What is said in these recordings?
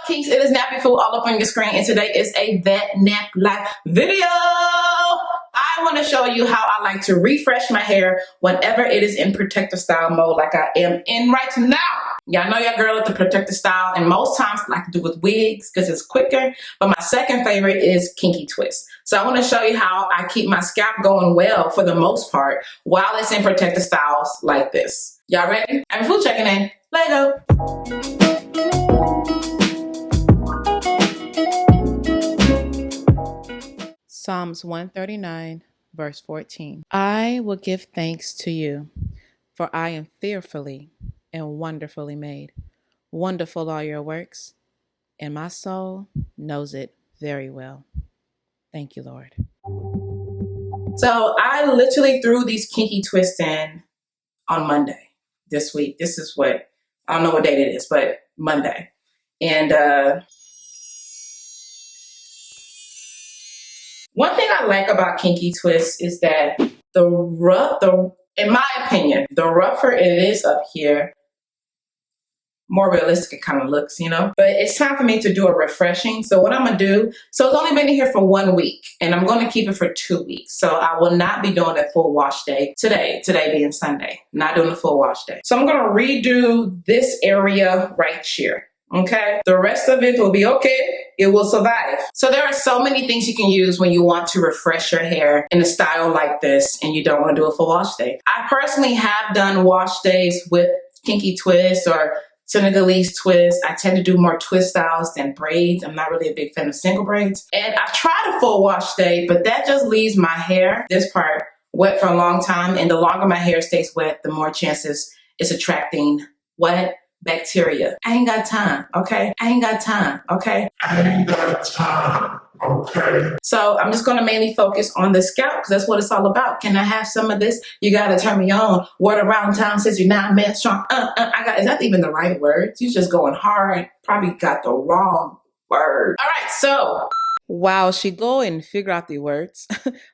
Kinks? It is NappyFu all up on your screen, and today is a Vet Nap Live video. I want to show you how I like to refresh my hair whenever it is in protective style mode like I am in right now. Y'all know your girl at the protective style, and most times I like to do with wigs because it's quicker, but my second favorite is Kinky Twists. So I want to show you how I keep my scalp going well for the most part while it's in protective styles like this. Y'all ready? NappyFu checking in. Let's go. Psalms 139, verse 14. I will give thanks to you, for I am fearfully and wonderfully made. Wonderful are your works, and my soul knows it very well. Thank you, Lord. So I literally threw these Kinky Twists in on Monday this week. This is what, I don't know what date it is, but Monday. And one thing I like about Kinky Twists is that in my opinion, the rougher it is up here, more realistic it kind of looks, you know? But it's time for me to do a refreshing. So what I'm gonna do, so it's only been in here for 1 week, and I'm gonna keep it for 2 weeks. So I will not be doing a full wash day today being Sunday, not doing a full wash day. So I'm gonna redo this area right here. Okay, the rest of it will be okay. It will survive. So there are so many things you can use when you want to refresh your hair in a style like this and you don't want to do a full wash day. I personally have done wash days with Kinky Twists or Senegalese twists. I tend to do more twist styles than braids. I'm not really a big fan of single braids. And I've tried a full wash day, but that just leaves my hair, this part, wet for a long time. And the longer my hair stays wet, the more chances it's attracting what? Bacteria. I ain't got time, okay? I ain't got time, okay? I ain't got time, okay? So I'm just gonna mainly focus on the scalp because that's what it's all about. Can I have some of this? You gotta turn me on. Word around town says you're not man strong. Is that even the right words? You're just going hard. Probably got the wrong word. All right, so. While she go and figure out the words,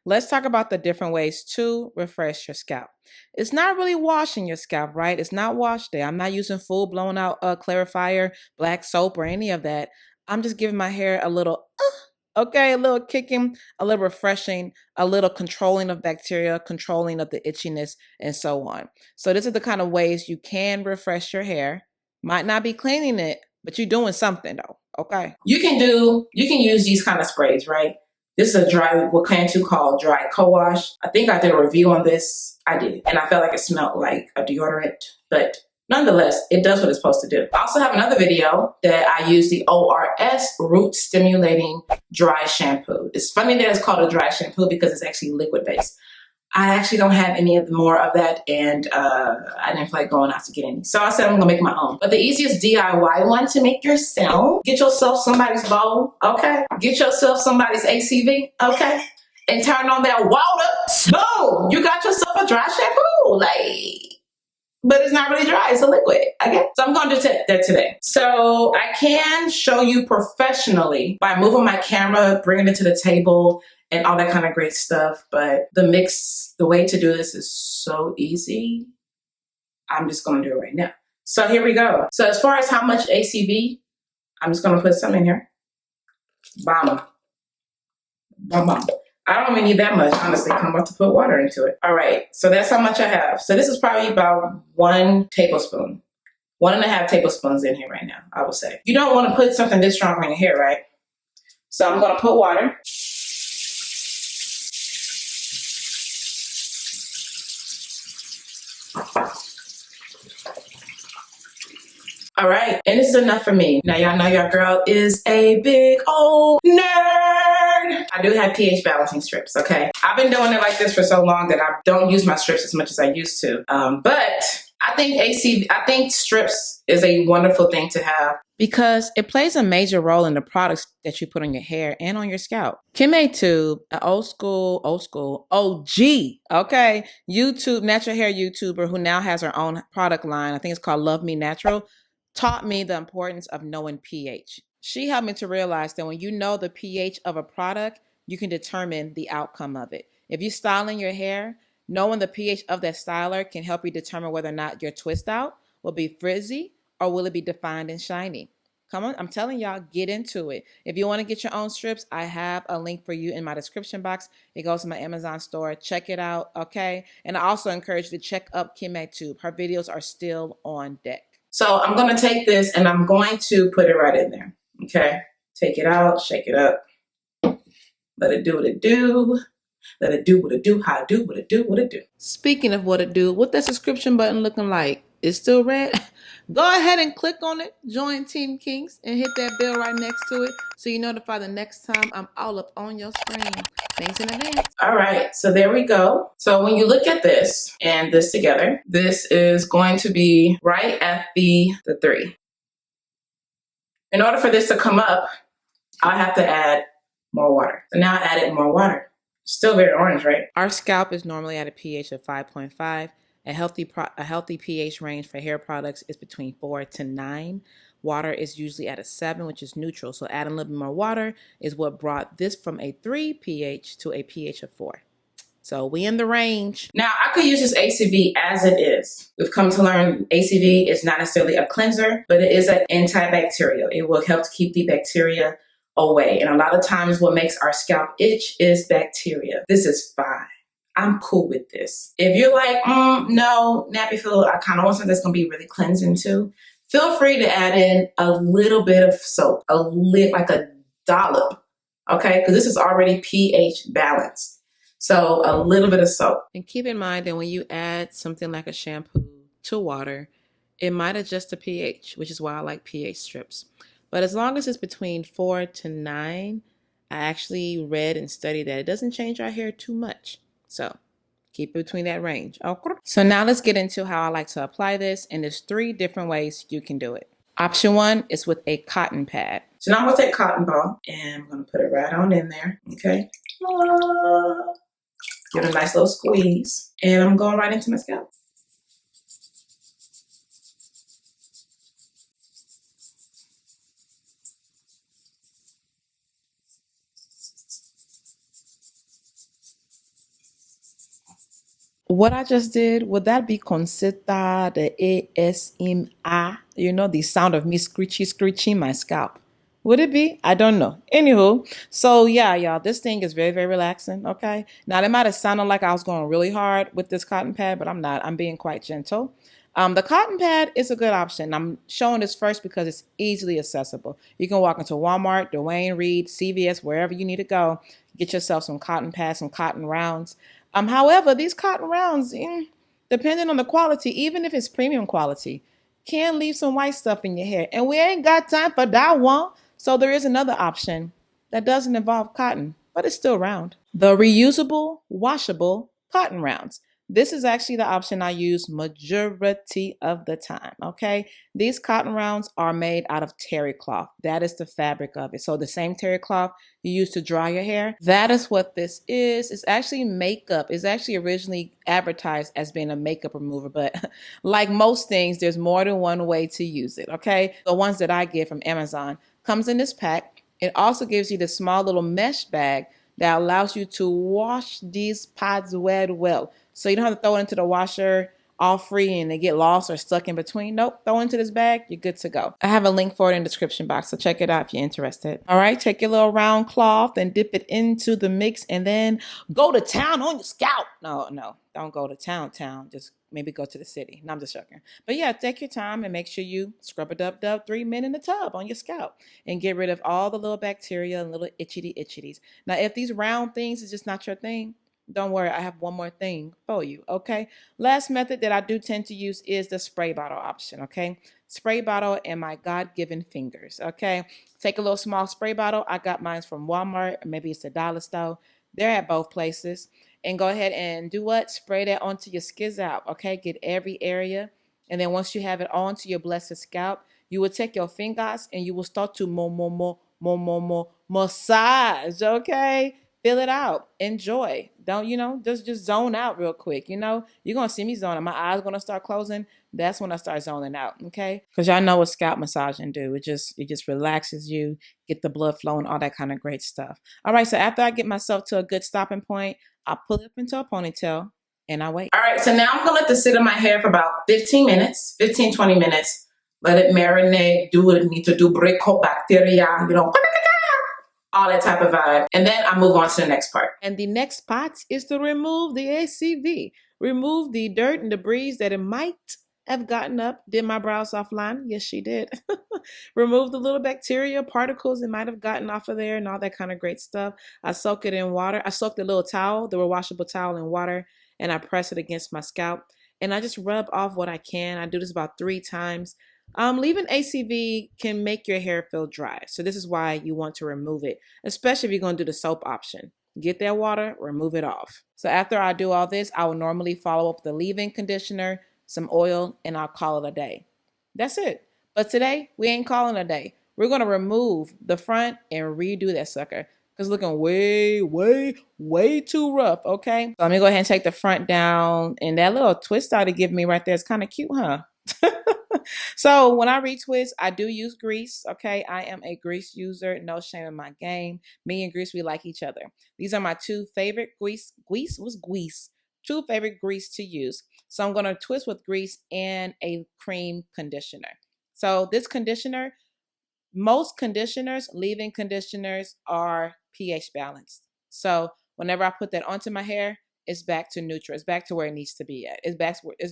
let's talk about the different ways to refresh your scalp. It's not really washing your scalp, right? It's not wash day. I'm not using full blown out clarifier, black soap, or any of that. I'm just giving my hair a little, okay, a little kicking, a little refreshing, a little controlling of bacteria, controlling of the itchiness, and so on. So these are the kind of ways you can refresh your hair. Might not be cleaning it, but you're doing something though. Okay. You can use these kind of sprays, right? This is a dry, what Cantu called dry co-wash. I think I did a review on this. I did. And I felt like it smelled like a deodorant, but nonetheless, it does what it's supposed to do. I also have another video that I use the ORS Root Stimulating Dry Shampoo. It's funny that it's called a dry shampoo because it's actually liquid based. I actually don't have any more of that, and I didn't feel like going out to get any. So I said I'm gonna make my own. But the easiest DIY one to make yourself, get yourself somebody's bowl, okay? Get yourself somebody's ACV, okay? And turn on that water, boom! You got yourself a dry shampoo, but it's not really dry, it's a liquid, okay? So I'm gonna do that today. So I can show you professionally by moving my camera, bringing it to the table, and all that kind of great stuff. But the way to do this is so easy. I'm just gonna do it right now. So here we go. So as far as how much ACV, I'm just gonna put some in here. Bam. Bam, bam. I don't even need that much, honestly. I'm about to put water into it. All right, so that's how much I have. So this is probably about 1 tablespoon. 1.5 tablespoons in here right now, I would say. You don't wanna put something this strong in your hair, right? So I'm gonna put water. All right, and this is enough for me. Now y'all know your girl is a big old nerd. I do have pH balancing strips, okay? I've been doing it like this for so long that I don't use my strips as much as I used to. But I think strips is a wonderful thing to have because it plays a major role in the products that you put on your hair and on your scalp. Kimay Tube, an old school, OG, okay, natural hair YouTuber who now has her own product line, I think it's called Love Me Natural, taught me the importance of knowing pH. She helped me to realize that when you know the pH of a product, you can determine the outcome of it. If you're styling your hair, knowing the pH of that styler can help you determine whether or not your twist out will be frizzy or will it be defined and shiny. Come on, I'm telling y'all, get into it. If you want to get your own strips, I have a link for you in my description box. It goes to my Amazon store. Check it out, okay? And I also encourage you to check up KimMaTube. Her videos are still on deck. So I'm going to take this and I'm going to put it right in there, okay? Take it out, shake it up. Let it do what it do. Let it do what it do, how it do, what it do, what it do. Speaking of what it do, what that subscription button looking like? It's still red? Go ahead and click on it, join Team Kinks, and hit that bell right next to it so you're notified the next time I'm all up on your screen. Thanks in advance. All right, so there we go. So when you look at this and this together, this is going to be right at the 3. In order for this to come up, I have to add more water. So now I added more water. Still very orange, right? Our scalp is normally at a pH of 5.5. A healthy pH range for hair products is between 4 to 9. Water is usually at a 7, which is neutral. So adding a little bit more water is what brought this from a 3 pH to a pH of 4. So we in the range. Now I could use this ACV as it is. We've come to learn ACV is not necessarily a cleanser, but it is an antibacterial. It will help to keep the bacteria away. And a lot of times what makes our scalp itch is bacteria. This is fine. I'm cool with this. If you're like, no, NappyFu, I kind of want something that's going to be really cleansing too, feel free to add in a little bit of soap, like a dollop, okay? Because this is already pH balanced. So a little bit of soap. And keep in mind that when you add something like a shampoo to water, it might adjust the pH, which is why I like pH strips. But as long as it's between 4 to 9, I actually read and studied that it doesn't change our hair too much. So keep it between that range. Okay. So now let's get into how I like to apply this. And there's 3 different ways you can do it. Option 1 is with a cotton pad. So now I'm going to take cotton ball and I'm going to put it right on in there. Okay. Give it a nice little squeeze. And I'm going right into my scalp. What I just did, would that be considered the ASMR? You know, the sound of me screeching my scalp. Would it be? I don't know. Anywho, so yeah, y'all, this thing is very, very relaxing, okay? Now, it might have sounded like I was going really hard with this cotton pad, but I'm not. I'm being quite gentle. The cotton pad is a good option. I'm showing this first because it's easily accessible. You can walk into Walmart, Dwayne Reed, CVS, wherever you need to go. Get yourself some cotton pads, some cotton rounds. However, these cotton rounds, depending on the quality, even if it's premium quality, can leave some white stuff in your hair. And we ain't got time for that one. So there is another option that doesn't involve cotton, but it's still round. The reusable, washable cotton rounds. This is actually the option I use majority of the time, okay? These cotton rounds are made out of terry cloth. That is the fabric of it. So the same terry cloth you use to dry your hair, that is what this is. It's actually makeup. It's actually originally advertised as being a makeup remover, but like most things, there's more than one way to use it, okay? The ones that I get from Amazon comes in this pack. It also gives you this small little mesh bag that allows you to wash these pads well. So you don't have to throw it into the washer all free and they get lost or stuck in between. Nope, throw it into this bag, you're good to go. I have a link for it in the description box, so check it out if you're interested. All right, take your little round cloth and dip it into the mix and then go to town on your scalp. No, don't go to town. Just maybe go to the city. No, I'm just joking. But yeah, take your time and make sure you scrub it up 3 minutes in the tub on your scalp and get rid of all the little bacteria and little itchies. Now, if these round things is just not your thing, don't worry, I have one more thing for you, okay? Last method that I do tend to use is the spray bottle option, okay? Spray bottle and my God-given fingers, okay? Take a little small spray bottle. I got mine from Walmart, or maybe it's a dollar store. They're at both places. And go ahead and do what? Spray that onto your scalp, okay? Get every area. And then once you have it onto your blessed scalp, you will take your fingers and you will start to massage, okay? Fill it out. Enjoy. Don't, just zone out real quick. You're going to see me zoning. My eyes going to start closing. That's when I start zoning out, okay? Because y'all know what scalp massaging do. It just relaxes you, get the blood flowing, all that kind of great stuff. All right, so after I get myself to a good stopping point, I pull it up into a ponytail and I wait. All right, so now I'm going to let this sit in my hair for about 15 minutes, 15, 20 minutes. let it marinate, do what it needs to do, break cold bacteria, you know, all that type of vibe. And then I move on to the next part. And the next part is to remove the ACV. Remove the dirt and debris that it might have gotten up. Did my brows offline? Yes, she did. Remove the little bacteria, particles it might have gotten off of there and all that kind of great stuff. I soak it in water. I soak the little towel, the washable towel in water, and I press it against my scalp. And I just rub off what I can. I do this about 3 times. Leaving ACV can make your hair feel dry. So this is why you want to remove it, especially if you're going to do the soap option. Get that water, remove it off. So after I do all this, I will normally follow up with the leave-in conditioner, some oil, and I'll call it a day. That's it. But today, we ain't calling it a day. We're going to remove the front and redo that sucker. Because it's looking way too rough, okay? So let me go ahead and take the front down. And that little twist out it give me right there is kind of cute, huh? So when I retwist, I do use grease, okay? I am a grease user, no shame in my game. Me and grease, we like each other. These are my 2 favorite two favorite grease to use. So I'm gonna twist with grease and a cream conditioner. So this conditioner, most conditioners, leave-in conditioners are pH balanced. So whenever I put that onto my hair, it's back to neutral. It's back to where it needs to be at. It's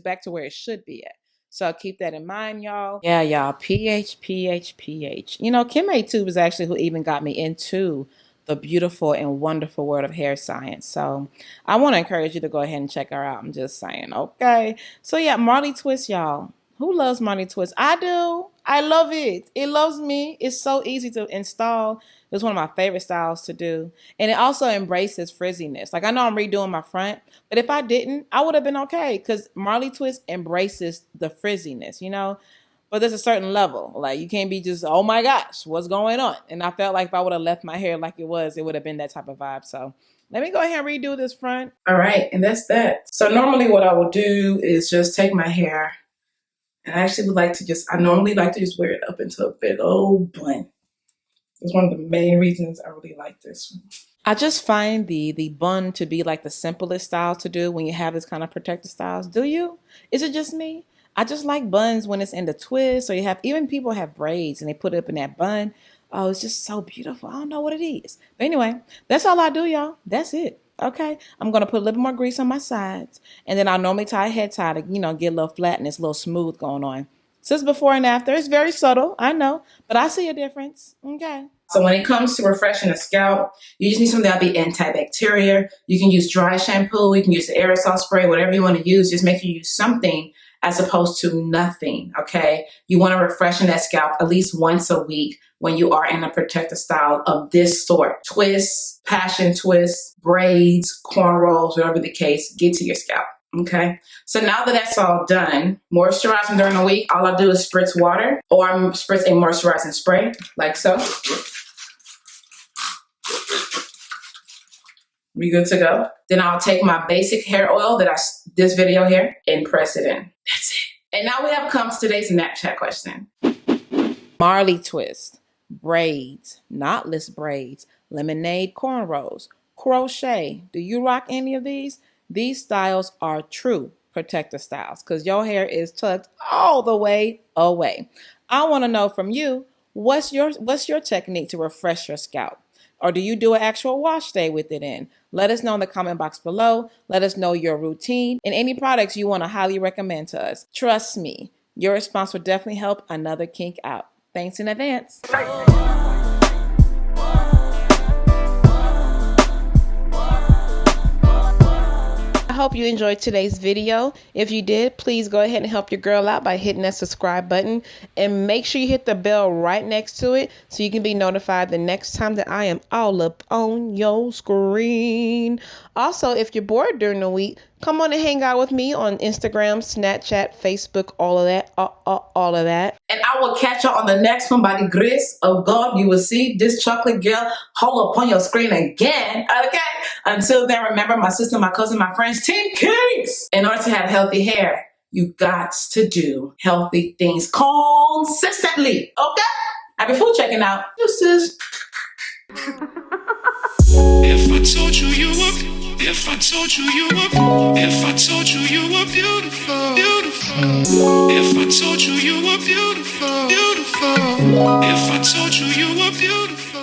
back to where it should be at. So keep that in mind, y'all. Yeah, y'all, pH. You know, Kim A. Tube is actually who even got me into the beautiful and wonderful world of hair science. So I want to encourage you to go ahead and check her out. I'm just saying, okay? So yeah, Marley Twist, y'all. Who loves Marley Twist? I do. I love it. It loves me. It's so easy to install. It's one of my favorite styles to do. And it also embraces frizziness. Like I know I'm redoing my front, but if I didn't, I would have been okay because Marley Twist embraces the frizziness, you know? But there's a certain level. Like you can't be just, oh my gosh, what's going on? And I felt like if I would have left my hair like it would have been that type of vibe. So let me go ahead and redo this front. All right, and that's that. So normally what I will do is just take my hair, and I actually would like to I normally like to just wear it up into a big old bun. It's one of the main reasons I really like this one. I just find the bun to be like the simplest style to do when you have this kind of protective styles. Do you? Is it just me? I just like buns when it's in the twist, or you have, even people have braids and they put it up in that bun. Oh, it's just so beautiful. I don't know what it is. But anyway, that's all I do, y'all. That's it. Okay, I'm going to put a little bit more grease on my sides. And then I'll normally tie a head tie to, you know, get a little flatness, a little smooth going on. So it's before and after. It's very subtle, I know, but I see a difference. Okay. So when it comes to refreshing the scalp, you just need something that'll be antibacterial. You can use dry shampoo. You can use the aerosol spray, whatever you want to use. Just make sure you use something as opposed to nothing, okay? You want to refreshen that scalp at least once a week when you are in a protective style of this sort. Twists, passion twists, braids, cornrows, whatever the case, get to your scalp, okay? So now that that's all done, moisturizing during the week, all I do is spritz water, or I'm spritz a moisturizing spray, like so. We good to go? Then I'll take my basic hair oil that this video here and press it in. That's it. And now we have come to today's Snapchat question. Marley twist, braids, knotless braids, lemonade cornrows, crochet. Do you rock any of these? These styles are true protector styles because your hair is tucked all the way away. I want to know from you, what's your technique to refresh your scalp? Or do you do an actual wash day with it in? Let us know in the comment box below. Let us know your routine and any products you want to highly recommend to us. Trust me, your response will definitely help another kink out. Thanks in advance. I hope you enjoyed today's video. If you did, please go ahead and help your girl out by hitting that subscribe button and make sure you hit the bell right next to it so you can be notified the next time that I am all up on your screen. Also, if you're bored during the week, come on and hang out with me on Instagram, Snapchat, Facebook, all of that, all of that. And I will catch you on the next one. By the grace of God, you will see this chocolate girl hold up on your screen again, okay? Until then, remember, my sister, my cousin, my friends, Team Kinks. In order to have healthy hair, you got to do healthy things consistently, okay? NappyFu checking out. Deuces. If I told you you were If I told you you were, if I told you you were beautiful, beautiful. If I told you you were beautiful, beautiful. If I told you you were beautiful.